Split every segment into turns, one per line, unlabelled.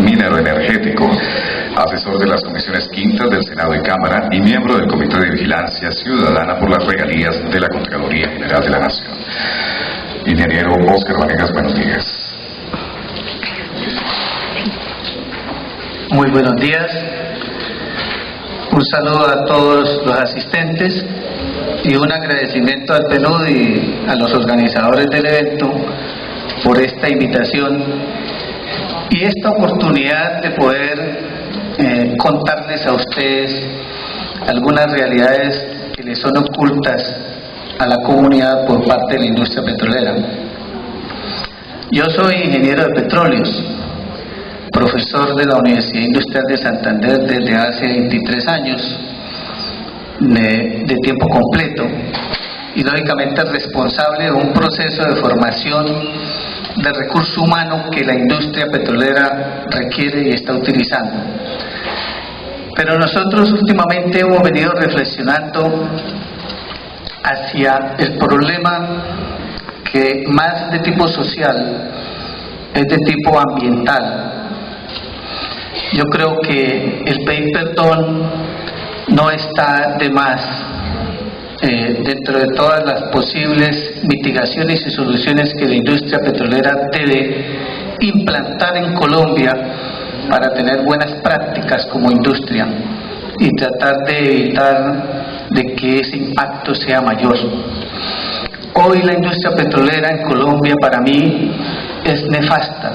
minero-energético, asesor de las comisiones quintas del Senado y Cámara y miembro del Comité de Vigilancia Ciudadana por las Regalías de la Contraloría General de la Nación. Ingeniero Óscar Vanegas, buenos días.
Muy buenos días. Un saludo a todos los asistentes y un agradecimiento al PNUD y a los organizadores del evento por esta invitación y esta oportunidad de poder contarles a ustedes algunas realidades que les son ocultas a la comunidad por parte de la industria petrolera. Yo soy ingeniero de petróleos, profesor de la Universidad Industrial de Santander desde hace 23 años de tiempo completo y lógicamente responsable de un proceso de formación de recurso humano que la industria petrolera requiere y está utilizando. Pero nosotros últimamente hemos venido reflexionando hacia el problema que más de tipo social es de tipo ambiental. Yo creo que el pedir perdón no está de más dentro de todas las posibles mitigaciones y soluciones que la industria petrolera debe implantar en Colombia para tener buenas prácticas como industria y tratar de evitar de que ese impacto sea mayor. Hoy la industria petrolera en Colombia para mí es nefasta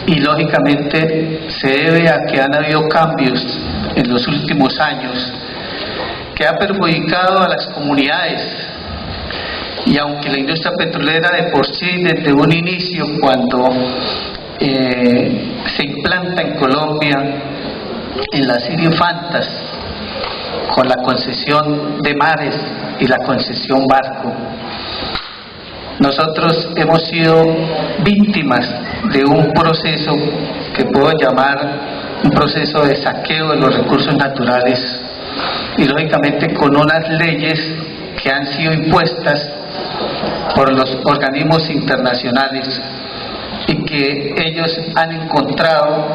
y lógicamente se debe a que han habido cambios en los últimos años que ha perjudicado a las comunidades, y aunque la industria petrolera de por sí desde un inicio cuando se implanta en Colombia en las Infantas con la concesión de mares y la concesión barco, nosotros hemos sido víctimas de un proceso que puedo llamar un proceso de saqueo de los recursos naturales y lógicamente con unas leyes que han sido impuestas por los organismos internacionales y que ellos han encontrado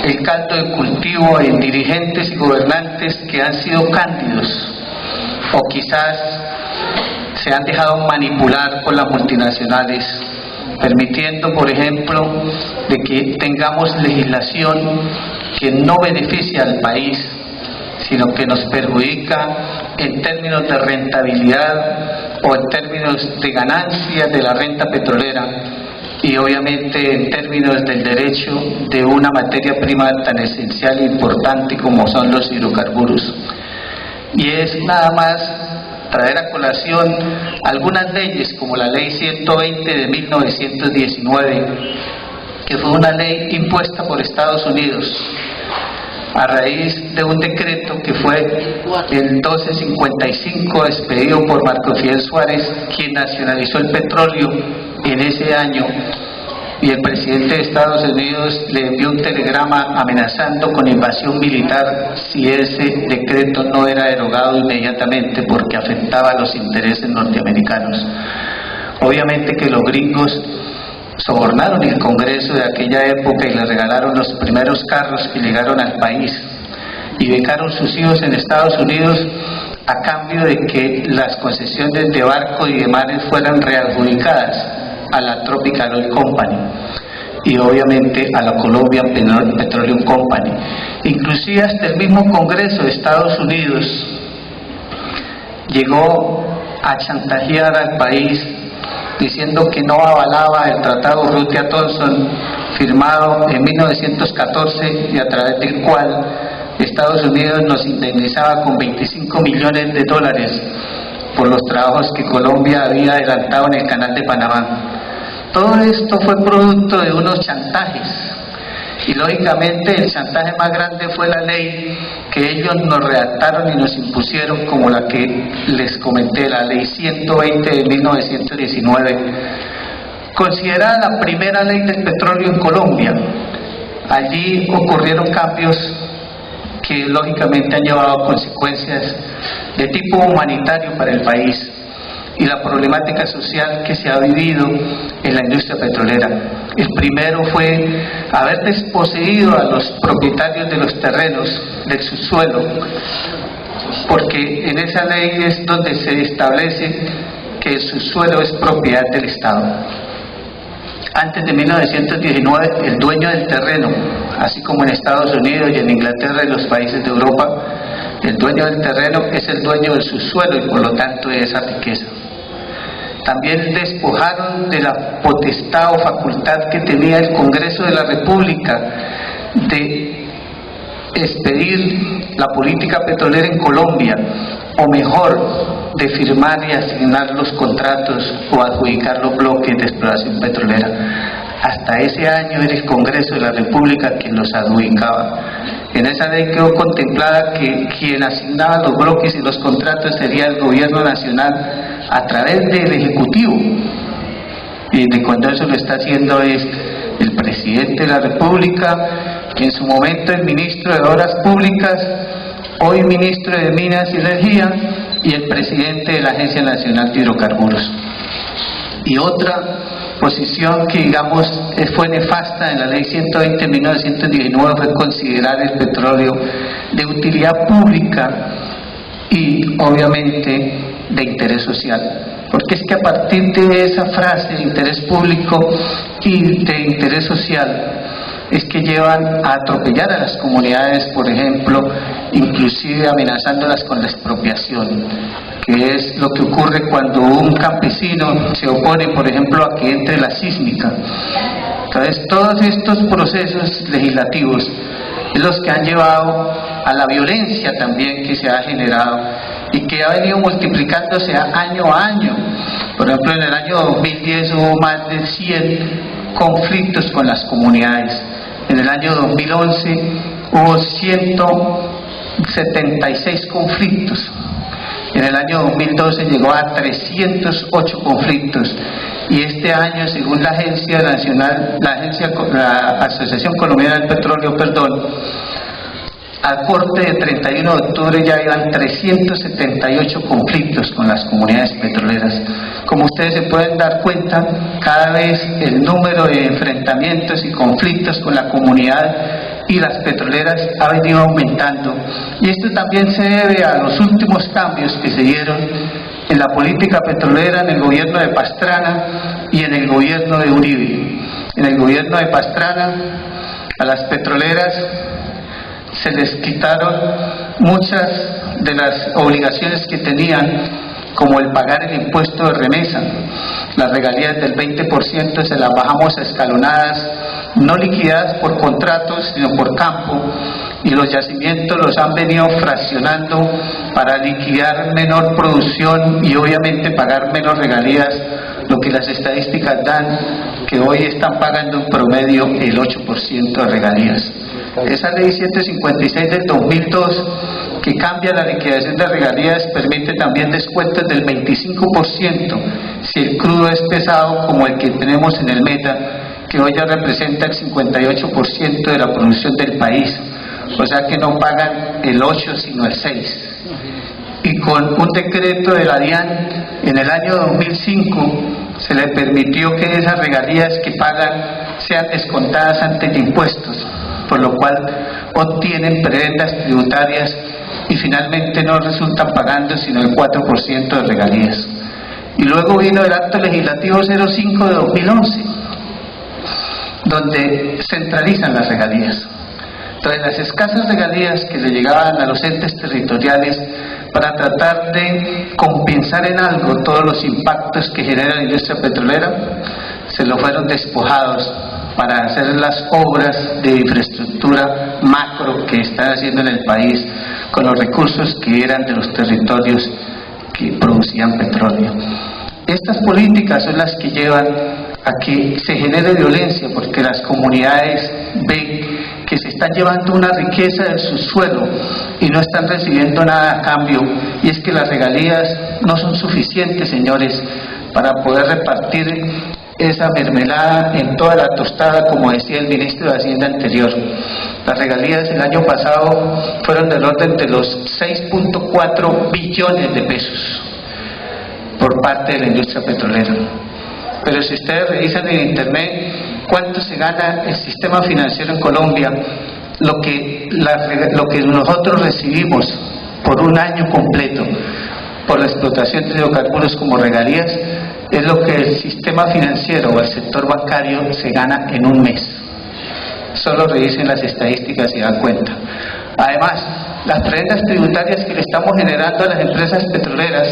el caldo de cultivo en dirigentes y gobernantes que han sido cándidos o quizás se han dejado manipular por las multinacionales, permitiendo, por ejemplo, de que tengamos legislación que no beneficia al país, sino que nos perjudica en términos de rentabilidad o en términos de ganancias de la renta petrolera y obviamente en términos del derecho de una materia prima tan esencial e importante como son los hidrocarburos. Y es nada más traer a colación algunas leyes como la ley 120 de 1919, que fue una ley impuesta por Estados Unidos a raíz de un decreto que fue el 1255 expedido por Marco Fidel Suárez, quien nacionalizó el petróleo en ese año, y el presidente de Estados Unidos le envió un telegrama amenazando con invasión militar si ese decreto no era derogado inmediatamente porque afectaba a los intereses norteamericanos. Obviamente que los gringos sobornaron el Congreso de aquella época y le regalaron los primeros carros que llegaron al país y becaron sus hijos en Estados Unidos a cambio de que las concesiones de barco y de mares fueran readjudicadas a la Tropical Oil Company y obviamente a la Colombian Petroleum Company. Inclusive hasta el mismo Congreso de Estados Unidos llegó a chantajear al país diciendo que no avalaba el tratado Urrutia-Thompson firmado en 1914 y a través del cual Estados Unidos nos indemnizaba con $25 millones por los trabajos que Colombia había adelantado en el Canal de Panamá. Todo esto fue producto de unos chantajes y lógicamente el chantaje más grande fue la ley que ellos nos redactaron y nos impusieron, como la que les comenté, la ley 120 de 1919, considerada la primera ley del petróleo en Colombia. Allí ocurrieron cambios que lógicamente han llevado a consecuencias de tipo humanitario para el país. y la problemática social que se ha vivido en la industria petrolera. El primero fue haber desposeído a los propietarios de los terrenos del subsuelo, porque en esa ley es donde se establece que el subsuelo es propiedad del Estado. Antes de 1919, el dueño del terreno, así como en Estados Unidos y en Inglaterra y los países de Europa, el dueño del terreno es el dueño del subsuelo y por lo tanto de esa riqueza. También despojaron de la potestad o facultad que tenía el Congreso de la República de expedir la política petrolera en Colombia, o mejor, de firmar y asignar los contratos o adjudicar los bloques de exploración petrolera. Hasta ese año era el Congreso de la República quien los adjudicaba. En esa ley quedó contemplada que quien asignaba los bloques y los contratos sería el gobierno nacional a través del Ejecutivo. Y de cuando eso lo está haciendo es el presidente de la República, que en su momento es ministro de Obras Públicas, hoy ministro de Minas y Energía, y el presidente de la Agencia Nacional de Hidrocarburos. Y otra posición que digamos fue nefasta en la ley 120 de 1919 fue considerar el petróleo de utilidad pública y obviamente de interés social, porque es que a partir de esa frase de interés público y de interés social es que llevan a atropellar a las comunidades, por ejemplo, inclusive amenazándolas con la expropiación, que es lo que ocurre cuando un campesino se opone, por ejemplo, a que entre la sísmica. Entonces, todos estos procesos legislativos es los que han llevado a la violencia también que se ha generado y que ha venido multiplicándose año a año. Por ejemplo, en el año 2010 hubo más de 100 conflictos con las comunidades. En el año 2011 hubo 176 conflictos. En el año 2012 llegó a 308 conflictos. Y este año, según la Agencia Nacional, la Asociación Colombiana del Petróleo, al corte de 31 de octubre ya iban 378 conflictos con las comunidades petroleras. Como ustedes se pueden dar cuenta, cada vez el número de enfrentamientos y conflictos con la comunidad y las petroleras ha venido aumentando. Y esto también se debe a los últimos cambios que se dieron en la política petrolera en el gobierno de Pastrana y en el gobierno de Uribe. En el gobierno de Pastrana, a las petroleras se les quitaron muchas de las obligaciones que tenían, como el pagar el impuesto de remesa. Las regalías del 20% se las bajamos a escalonadas, no liquidadas por contratos, sino por campo, y los yacimientos los han venido fraccionando para liquidar menor producción y obviamente pagar menos regalías, lo que las estadísticas dan, que hoy están pagando en promedio el 8% de regalías. Esa ley 156 del 2002, que cambia la liquidación de regalías, permite también descuentos del 25% si el crudo es pesado, como el que tenemos en el Meta, que hoy ya representa el 58% de la producción del país. O sea que no pagan el 8 sino el 6. Y con un decreto de la DIAN en el año 2005 se le permitió que esas regalías que pagan sean descontadas antes de impuestos, por lo cual obtienen prebendas tributarias y finalmente no resultan pagando sino el 4% de regalías. Y luego vino el acto legislativo 05 de 2011, donde centralizan las regalías. Entonces, las escasas regalías que le llegaban a los entes territoriales para tratar de compensar en algo todos los impactos que genera la industria petrolera, se lo fueron despojados para hacer las obras de infraestructura macro que están haciendo en el país con los recursos que eran de los territorios que producían petróleo. Estas políticas son las que llevan a que se genere violencia, porque las comunidades ven que se están llevando una riqueza del subsuelo y no están recibiendo nada a cambio, y es que las regalías no son suficientes, señores, para poder repartir esa mermelada en toda la tostada, como decía el ministro de Hacienda anterior. Las regalías el año pasado fueron del orden de los 6.4 billones de pesos. por parte de la industria petrolera. Pero si ustedes revisan en internet cuánto se gana el sistema financiero en Colombia, lo que nosotros recibimos por un año completo por la explotación de hidrocarburos como regalías, es lo que el sistema financiero o el sector bancario se gana en un mes. Solo revisen las estadísticas y dan cuenta. Además, las prendas tributarias que le estamos generando a las empresas petroleras,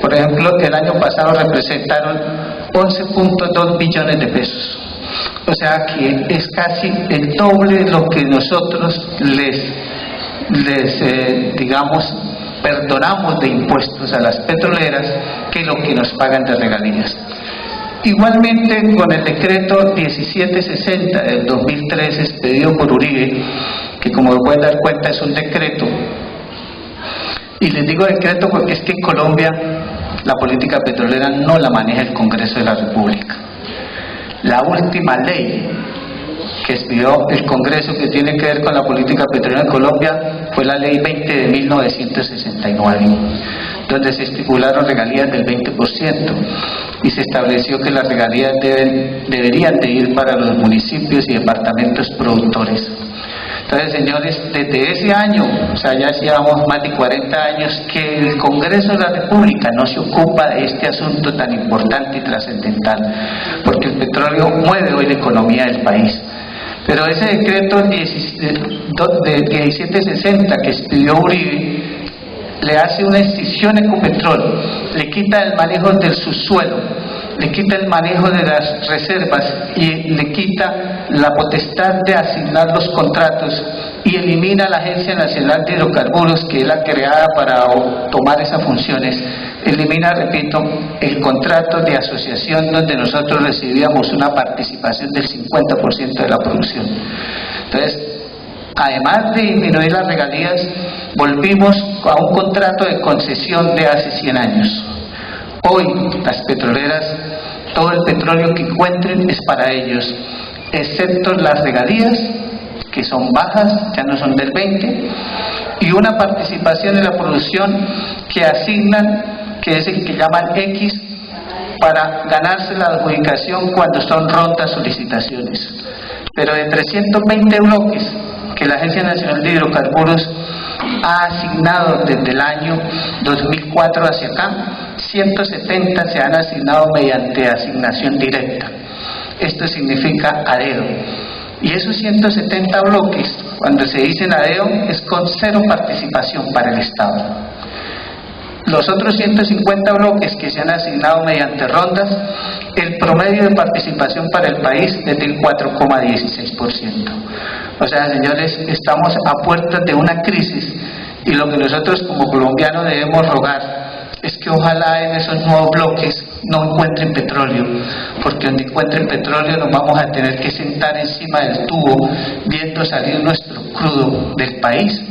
por ejemplo, el año pasado representaron 11.2 billones de pesos. O sea que es casi el doble de lo que nosotros digamos, perdonamos de impuestos a las petroleras que lo que nos pagan de regalías. Igualmente, con el decreto 1760 del 2013 expedido por Uribe, que como pueden dar cuenta es un decreto, y les digo decreto porque es que en Colombia la política petrolera no la maneja el Congreso de la República. La última ley que expidió el Congreso que tiene que ver con la política petrolera en Colombia fue la Ley 20 de 1969, donde se estipularon regalías del 20% y se estableció que las regalías deberían de ir para los municipios y departamentos productores. Entonces, señores, desde ese año, o sea, ya llevamos más de 40 años que el Congreso de la República no se ocupa de este asunto tan importante y trascendental, porque el petróleo mueve hoy la economía del país. Pero ese decreto de 1760 que expidió Uribe le hace una escisión a Ecopetrol, le quita el manejo del subsuelo, le quita el manejo de las reservas y le quita la potestad de asignar los contratos y elimina la Agencia Nacional de Hidrocarburos, que es la creada para tomar esas funciones. Elimina, repito, el contrato de asociación donde nosotros recibíamos una participación del 50% de la producción. Entonces, además de disminuir las regalías, volvimos a un contrato de concesión de hace 100 años. Hoy las petroleras, todo el petróleo que encuentren es para ellos, excepto las regalías, que son bajas, ya no son del 20%, y una participación en la producción que asignan, que es el que llaman X, para ganarse la adjudicación cuando son rondas solicitaciones. Pero de 320 bloques que la Agencia Nacional de Hidrocarburos ha asignado desde el año 2004 hacia acá, 170 se han asignado mediante asignación directa. Esto significa a dedo. Y esos 170 bloques, cuando se dicen a dedo, es con cero participación para el Estado. Los otros 150 bloques que se han asignado mediante rondas, el promedio de participación para el país es del 4,16%. O sea, señores, estamos a puertas de una crisis y lo que nosotros como colombianos debemos rogar es que ojalá en esos nuevos bloques no encuentren petróleo, porque donde encuentren petróleo nos vamos a tener que sentar encima del tubo viendo salir nuestro crudo del país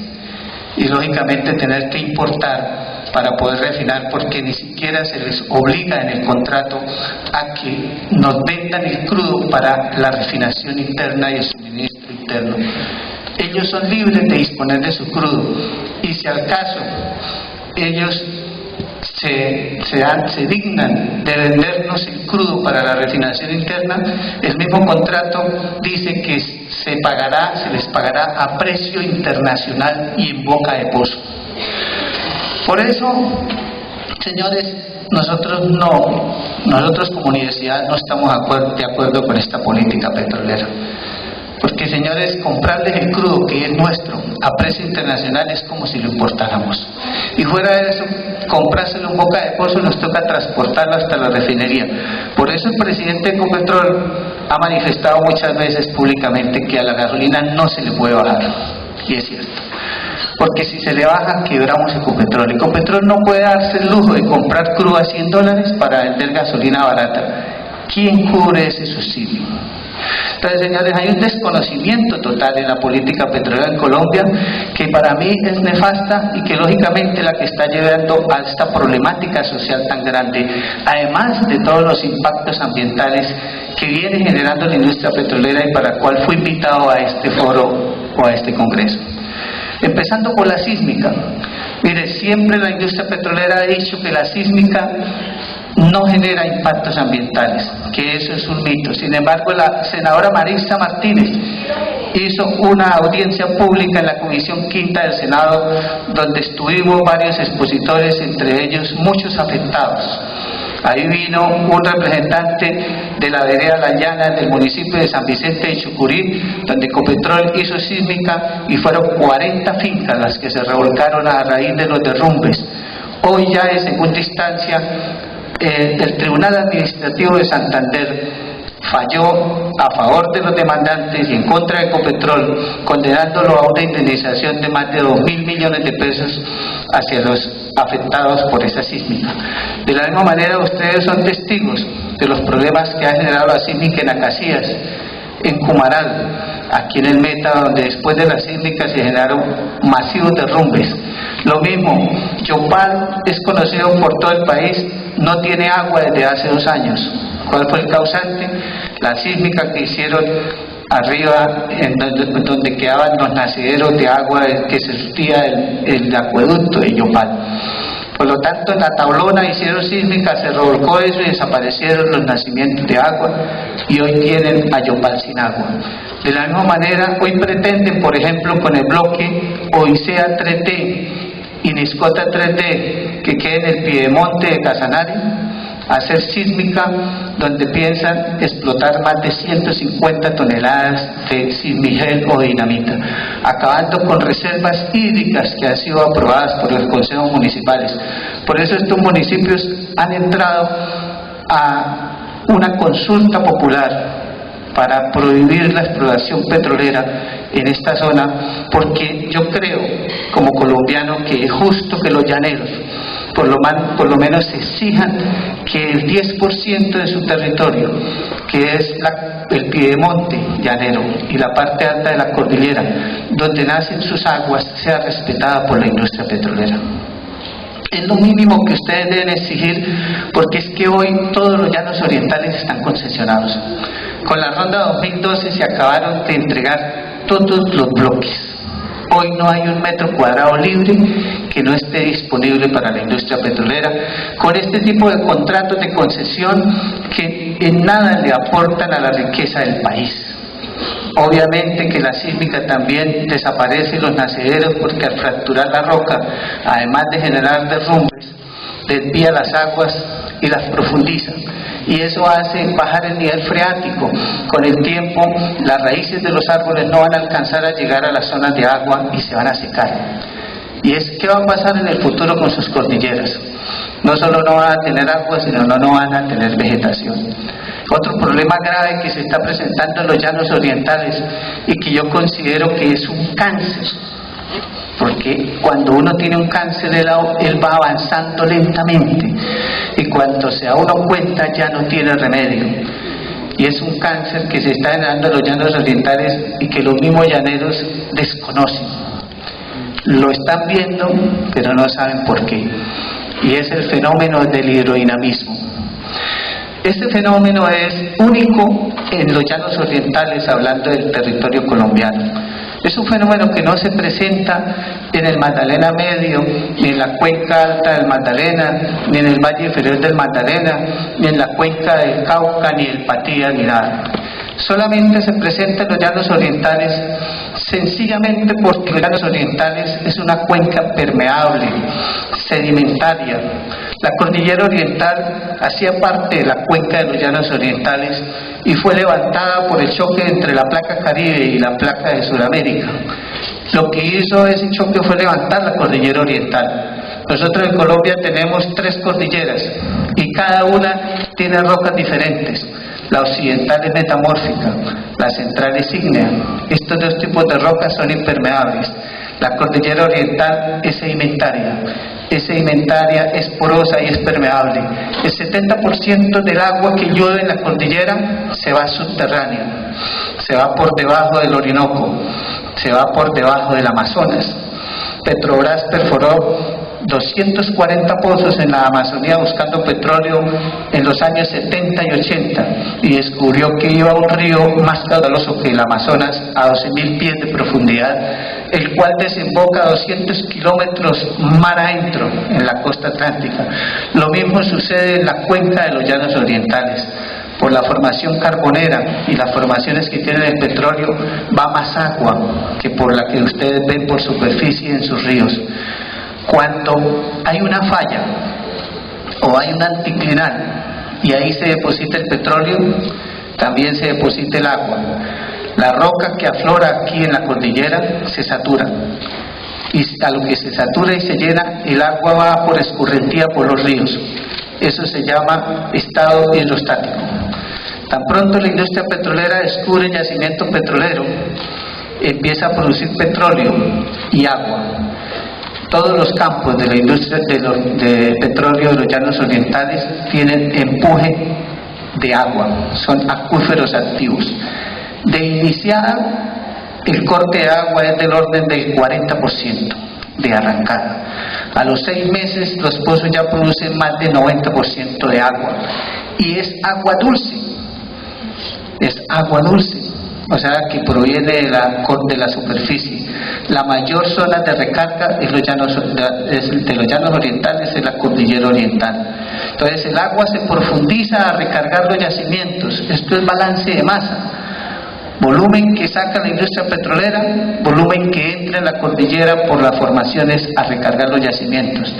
y lógicamente tener que importar para poder refinar, porque ni siquiera se les obliga en el contrato a que nos vendan el crudo para la refinación interna y el suministro interno. Ellos son libres de disponer de su crudo y si al caso ellos se dignan de vendernos el crudo para la refinación interna, el mismo contrato dice que se les pagará a precio internacional y en boca de pozo. Por eso, señores, nosotros como universidad no estamos de acuerdo con esta política petrolera. Porque, señores, comprarles el crudo que es nuestro a precio internacional es como si lo importáramos. Y fuera de eso, comprárselo en boca de pozo nos toca transportarlo hasta la refinería. Por eso el presidente de Ecopetrol ha manifestado muchas veces públicamente que a la gasolina no se le puede bajar. Y es cierto. Porque si se le baja, quebramos Ecopetrol. Ecopetrol no puede darse el lujo de comprar crudo a $100 para vender gasolina barata. ¿Quién cubre ese subsidio? Entonces, señores, hay un desconocimiento total en la política petrolera en Colombia que para mí es nefasta y que lógicamente la que está llevando a esta problemática social tan grande, además de todos los impactos ambientales que viene generando la industria petrolera y para el cual fui invitado a este foro o a este congreso. Empezando por la sísmica. Mire, siempre la industria petrolera ha dicho que la sísmica no genera impactos ambientales, que eso es un mito. Sin embargo, la senadora Marisa Martínez hizo una audiencia pública en la Comisión Quinta del Senado, donde estuvimos varios expositores, entre ellos muchos afectados. Ahí vino un representante de la vereda La Llana del municipio de San Vicente de Chucurí, donde Ecopetrol hizo sísmica y fueron 40 fincas las que se revolcaron a raíz de los derrumbes. Hoy ya en segunda instancia, el Tribunal Administrativo de Santander falló a favor de los demandantes y en contra de Ecopetrol, condenándolo a una indemnización de más de 2.000 millones de pesos hacia los afectados por esa sísmica. De la misma manera, ustedes son testigos de los problemas que ha generado la sísmica en Acacías, en Cumaral, aquí en el Meta, donde después de la sísmica se generaron masivos derrumbes. Lo mismo, Yopal es conocido por todo el país, no tiene agua desde hace 2 años. ¿Cuál fue el causante? La sísmica que hicieron arriba, en donde quedaban los nacederos de agua que se surtía el acueducto de Yopal. Por lo tanto, en la Tablona hicieron sísmica, se revolcó eso y desaparecieron los nacimientos de agua y hoy tienen a Yopal sin agua. De la misma manera, hoy pretenden, por ejemplo, con el bloque Odisea 3D y Niscota 3D, que queda en el piedemonte de Casanare, hacer sísmica, donde piensan explotar más de 150 toneladas de sismigel o dinamita, acabando con reservas hídricas que han sido aprobadas por los consejos municipales. Por eso estos municipios han entrado a una consulta popular para prohibir la exploración petrolera en esta zona, porque yo creo, como colombiano, que es justo que los llaneros por lo menos exijan que el 10% de su territorio, que es el piedemonte llanero y la parte alta de la cordillera, donde nacen sus aguas, sea respetada por la industria petrolera. Es lo mínimo que ustedes deben exigir, porque es que hoy todos los llanos orientales están concesionados. Con la ronda 2012 se acabaron de entregar todos los bloques. Hoy no hay un metro cuadrado libre que no esté disponible para la industria petrolera, con este tipo de contratos de concesión que en nada le aportan a la riqueza del país. Obviamente que la sísmica también desaparece los nacederos, porque al fracturar la roca, además de generar derrumbes, desvía las aguas y las profundiza. Y eso hace bajar el nivel freático. Con el tiempo, las raíces de los árboles no van a alcanzar a llegar a las zonas de agua y se van a secar. Y es ¿qué va a pasar en el futuro con sus cordilleras? No solo no van a tener agua, sino no van a tener vegetación. Otro problema grave que se está presentando en los llanos orientales y que yo considero que es un cáncer, porque cuando uno tiene un cáncer él va avanzando lentamente y cuando se da uno cuenta ya no tiene remedio, y es un cáncer que se está generando en los llanos orientales y que los mismos llaneros desconocen, lo están viendo pero no saben por qué, y es el fenómeno del hidrodinamismo. Este fenómeno es único en los llanos orientales, hablando del territorio colombiano. Es un fenómeno que no se presenta en el Magdalena Medio, ni en la cuenca alta del Magdalena, ni en el valle inferior del Magdalena, ni en la cuenca del Cauca, ni el Patía, ni nada. Solamente se presenta en los llanos orientales, sencillamente porque los llanos orientales es una cuenca permeable, sedimentaria. La cordillera oriental hacía parte de la cuenca de los llanos orientales y fue levantada por el choque entre la placa Caribe y la placa de Sudamérica. Lo que hizo ese choque fue levantar la cordillera oriental. Nosotros en Colombia tenemos 3 cordilleras y cada una tiene rocas diferentes. La occidental es metamórfica, la central es ígnea. Estos 2 tipos de rocas son impermeables. La cordillera oriental es sedimentaria. Es sedimentaria, es porosa y es permeable. El 70% del agua que llueve en la cordillera se va subterránea, se va por debajo del Orinoco, se va por debajo del Amazonas. Petrobras perforó 240 pozos en la Amazonía buscando petróleo en los años 70 y 80 y descubrió que iba a un río más caudaloso que el Amazonas a 12.000 pies de profundidad, el cual desemboca 200 kilómetros mar adentro en la costa atlántica. Lo mismo sucede en la cuenca de los Llanos Orientales. Por la formación carbonera y las formaciones que tiene el petróleo va más agua que por la que ustedes ven por superficie en sus ríos. Cuando hay una falla o hay un anticlinal y ahí se deposita el petróleo, también se deposita el agua. La roca que aflora aquí en la cordillera se satura, y a lo que se satura y se llena, el agua va por escurrentía por los ríos. Eso se llama estado hidrostático. Tan pronto la industria petrolera descubre el yacimiento petrolero, empieza a producir petróleo y agua. Todos los campos de la industria de petróleo de los Llanos Orientales tienen empuje de agua, son acuíferos activos. De iniciada, el corte de agua es del orden del 40% de arrancada. A los 6 meses los pozos ya producen más del 90% de agua y es agua dulce, o sea que proviene de la superficie. La mayor zona de recarga es de los Llanos Orientales, es la cordillera oriental. Entonces el agua se profundiza a recargar los yacimientos. Esto es balance de masa. Volumen que saca la industria petrolera, volumen que entra en la cordillera por las formaciones a recargar los yacimientos.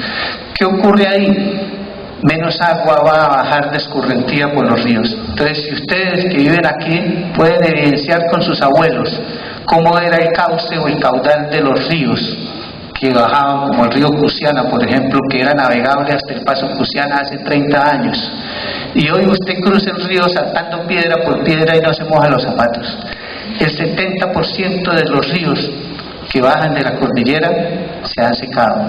¿Qué ocurre ahí? Menos agua va a bajar de escurrentía por los ríos. Entonces, si ustedes que viven aquí pueden evidenciar con sus abuelos cómo era el cauce o el caudal de los ríos que bajaban, como el río Cusiana, por ejemplo, que era navegable hasta el paso Cusiana hace 30 años. Y hoy usted cruza el río saltando piedra por piedra y no se moja los zapatos. El 70% de los ríos que bajan de la cordillera se han secado.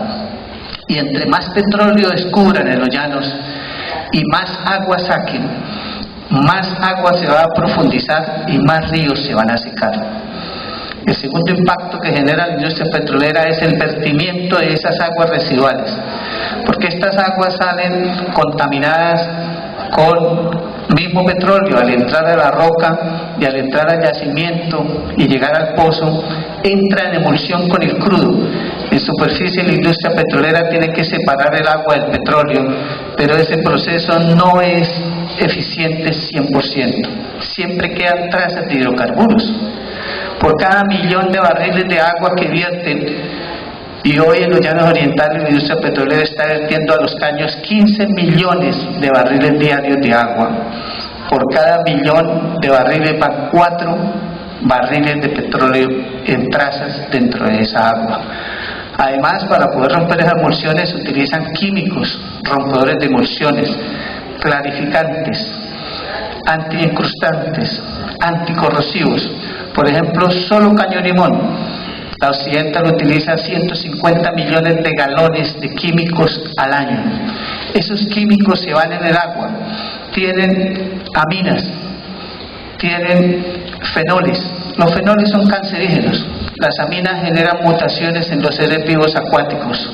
Y entre más petróleo descubran en los llanos y más agua saquen, más agua se va a profundizar y más ríos se van a secar. El segundo impacto que genera la industria petrolera es el vertimiento de esas aguas residuales, porque estas aguas salen contaminadas con mismo petróleo. Al entrar a la roca y al entrar al yacimiento y llegar al pozo, entra en emulsión con el crudo. En superficie la industria petrolera tiene que separar el agua del petróleo, pero ese proceso no es eficiente 100%. Siempre quedan trazas de hidrocarburos. Por cada 1.000.000 de barriles de agua que vierten, y hoy en los Llanos Orientales la industria petrolera está vertiendo a los caños 15 millones de barriles diarios de agua. Por cada 1.000.000 de barriles van 4 barriles de petróleo en trazas dentro de esa agua. Además, para poder romper esas emulsiones se utilizan químicos, rompedores de emulsiones, clarificantes, antiincrustantes, anticorrosivos. Por ejemplo, solo Caño Limón, la Occidental utiliza 150 millones de galones de químicos al año. Esos químicos se van en el agua, tienen aminas, tienen fenoles. Los fenoles son cancerígenos. Las aminas generan mutaciones en los seres vivos acuáticos.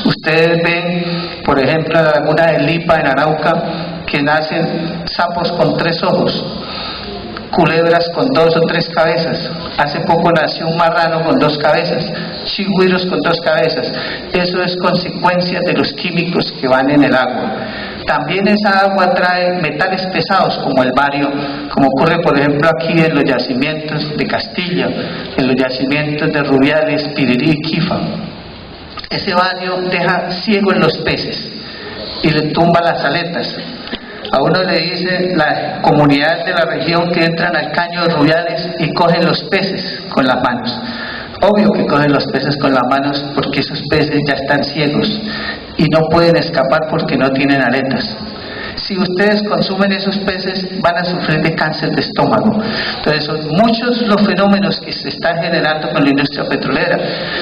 Ustedes ven, por ejemplo, en la laguna de Lipa, en Arauca, que nacen sapos con 3 ojos, culebras con 2 o 3 cabezas. Hace poco nació un marrano con 2 cabezas, chigüiros con 2 cabezas. Eso es consecuencia de los químicos que van en el agua. También esa agua trae metales pesados como el bario, como ocurre por ejemplo aquí en los yacimientos de Castilla, en los yacimientos de Rubiales, Pirirí y Quifa. Ese bario deja ciego en los peces y le tumba las aletas. A uno le dice la comunidad de la región que entran al caño de Rubiales y cogen los peces con las manos. Obvio que cogen los peces con las manos porque esos peces ya están ciegos y no pueden escapar porque no tienen aletas. Si ustedes consumen esos peces van a sufrir de cáncer de estómago. Entonces son muchos los fenómenos que se están generando con la industria petrolera.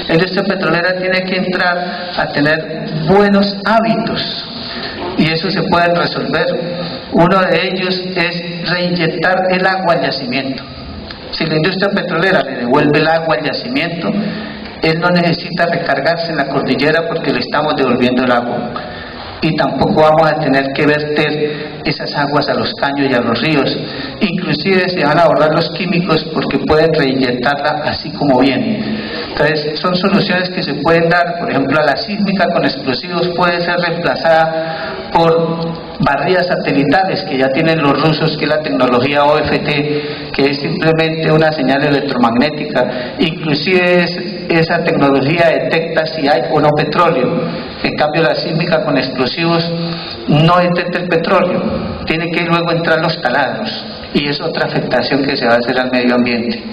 La industria petrolera tiene que entrar a tener buenos hábitos y eso se puede resolver. Uno de ellos es reinyectar el agua al yacimiento. Si la industria petrolera le devuelve el agua al yacimiento, Él no necesita recargarse en la cordillera porque le estamos devolviendo el agua. Y tampoco vamos a tener que verter esas aguas a los caños y a los ríos. Inclusive se van a ahorrar los químicos porque pueden reinyectarla así como viene. Entonces son soluciones que se pueden dar. Por ejemplo, la sísmica con explosivos puede ser reemplazada por barridas satelitales que ya tienen los rusos, que es la tecnología OFT, que es simplemente una señal electromagnética. Inclusive esa tecnología detecta si hay o no petróleo. En cambio, la sísmica con explosivos no detecta el petróleo, tiene que luego entrar los taladros, y es otra afectación que se va a hacer al medio ambiente.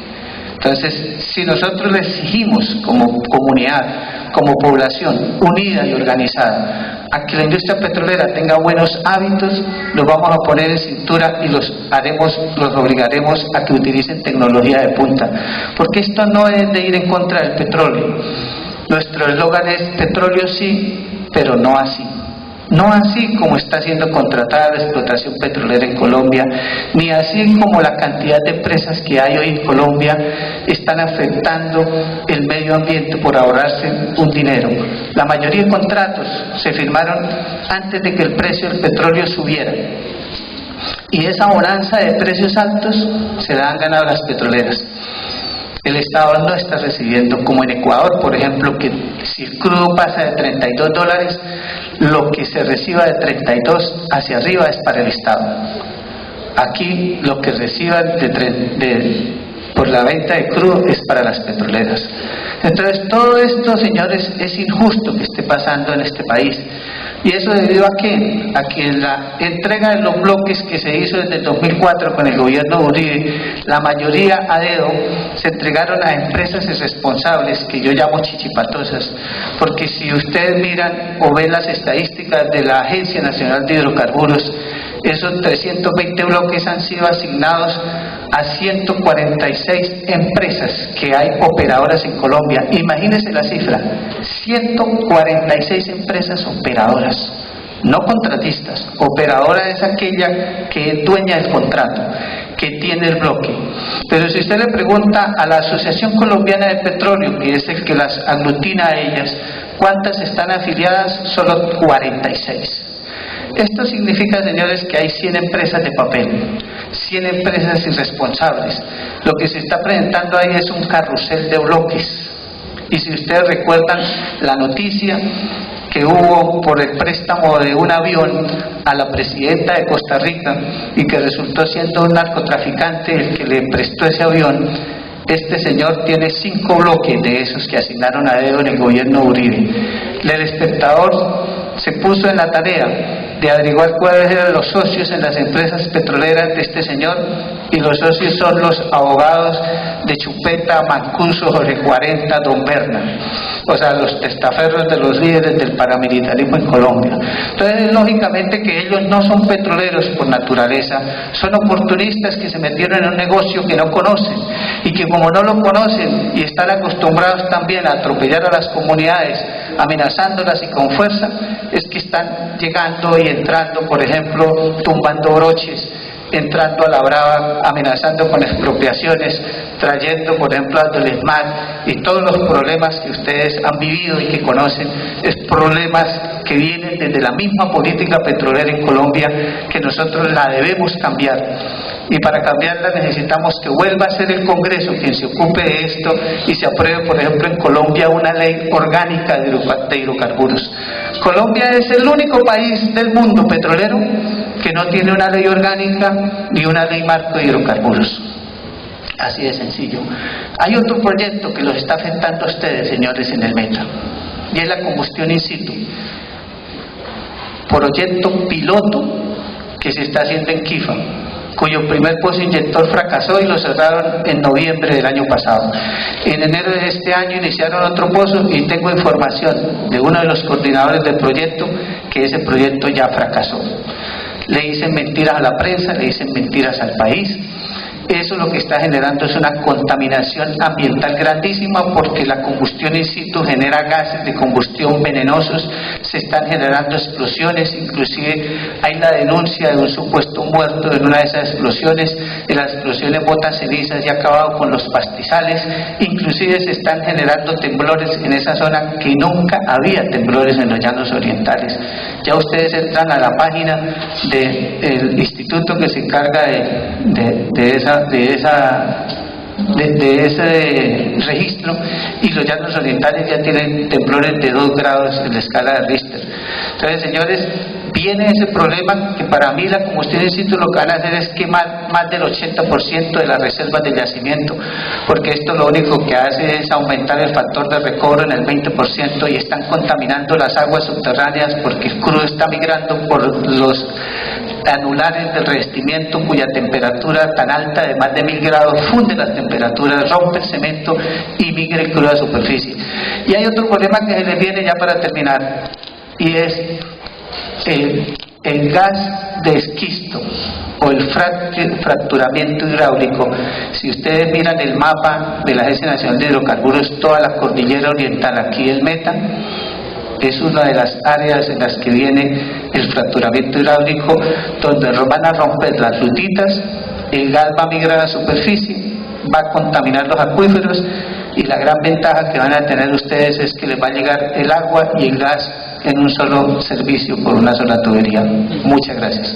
Entonces, si nosotros le exigimos como comunidad, como población unida y organizada, a que la industria petrolera tenga buenos hábitos, los vamos a poner en cintura y los obligaremos a que utilicen tecnología de punta, porque esto no es de ir en contra del petróleo. Nuestro eslogan es petróleo sí, pero no así. No así como está siendo contratada la explotación petrolera en Colombia, ni así como la cantidad de empresas que hay hoy en Colombia están afectando el medio ambiente por ahorrarse un dinero. La mayoría de contratos se firmaron antes de que el precio del petróleo subiera. Y esa bonanza de precios altos se la han ganado las petroleras. El Estado no está recibiendo, como en Ecuador, por ejemplo, que si el crudo pasa de $32, lo que se reciba de 32 hacia arriba es para el Estado. Aquí lo que reciban por la venta de crudo es para las petroleras. Entonces todo esto, señores, es injusto que esté pasando en este país. ¿Y eso debido a qué? A que la entrega de los bloques que se hizo desde el 2004 con el gobierno de Uribe, la mayoría a dedo, se entregaron a empresas irresponsables que yo llamo chichipatosas, porque si ustedes miran o ven las estadísticas de la Agencia Nacional de Hidrocarburos, esos 320 bloques han sido asignados a 146 empresas que hay operadoras en Colombia. Imagínense la cifra, 146 empresas operadoras, no contratistas. Operadora es aquella que es dueña del contrato, que tiene el bloque. Pero si usted le pregunta a la Asociación Colombiana de Petróleo, que es el que las aglutina a ellas, ¿cuántas están afiliadas? Solo 46. Esto significa, señores, que hay 100 empresas de papel, 100 empresas irresponsables. Lo que se está presentando ahí es un carrusel de bloques. Y si ustedes recuerdan la noticia que hubo por el préstamo de un avión a la presidenta de Costa Rica y que resultó siendo un narcotraficante el que le prestó ese avión, este señor tiene 5 bloques de esos que asignaron a dedo en el gobierno Uribe. El Espectador se puso en la tarea de averiguar cuáles eran los socios en las empresas petroleras de este señor, y los socios son los abogados de Chupeta, Mancuso, Jorge 40, Don Berna, o sea, los testaferros de los líderes del paramilitarismo en Colombia. Entonces, lógicamente que ellos no son petroleros por naturaleza, son oportunistas que se metieron en un negocio que no conocen, y que como no lo conocen y están acostumbrados también a atropellar a las comunidades, amenazándolas y con fuerza, es que están llegando y entrando, por ejemplo, tumbando broches, entrando a la brava, amenazando con expropiaciones, trayendo, por ejemplo, al ESMAD, y todos los problemas que ustedes han vivido y que conocen, es problemas que vienen desde la misma política petrolera en Colombia, que nosotros la debemos cambiar. Y para cambiarla necesitamos que vuelva a ser el Congreso quien se ocupe de esto y se apruebe, por ejemplo, en Colombia una ley orgánica de hidrocarburos. Colombia es el único país del mundo petrolero que no tiene una ley orgánica ni una ley marco de hidrocarburos. Así de sencillo. Hay otro proyecto que los está afectando a ustedes, señores, en el Meta, y es la combustión in situ. Proyecto piloto que se está haciendo en Quifa, cuyo primer pozo inyector fracasó y lo cerraron en noviembre del año pasado. En enero de este año iniciaron otro pozo y tengo información de uno de los coordinadores del proyecto que ese proyecto ya fracasó. Le dicen mentiras a la prensa, le dicen mentiras al país, Eso lo que está generando es una contaminación ambiental grandísima, porque la combustión in situ genera gases de combustión venenosos, se están generando explosiones, inclusive hay la denuncia de un supuesto muerto en una de esas explosiones, y las explosiones botan cenizas y ha acabado con los pastizales, inclusive se están generando temblores en esa zona que nunca había temblores en los llanos orientales. Ya ustedes entran a la página del instituto que se encarga de ese registro, y los llanos orientales ya tienen temblores de 2 grados en la escala de Richter. Entonces, señores, viene ese problema que para mí la combustión in situ lo que van a hacer es quemar más del 80% de las reservas de yacimiento, porque esto lo único que hace es aumentar el factor de recobro en el 20%, y están contaminando las aguas subterráneas, porque el crudo está migrando por los anulares del revestimiento, cuya temperatura tan alta de más de 1000 grados funde las temperaturas, rompe el cemento y migra el crudo a superficie. Y hay otro problema que se les viene ya para terminar, y es el gas de esquisto o el fracturamiento hidráulico. Si ustedes miran el mapa de la Agencia Nacional de Hidrocarburos, toda la cordillera oriental aquí es Meta, es una de las áreas en las que viene el fracturamiento hidráulico, donde van a romper las rutitas, el gas va a migrar a superficie, va a contaminar los acuíferos, y la gran ventaja que van a tener ustedes es que les va a llegar el agua y el gas en un solo servicio por una sola tubería. Muchas gracias.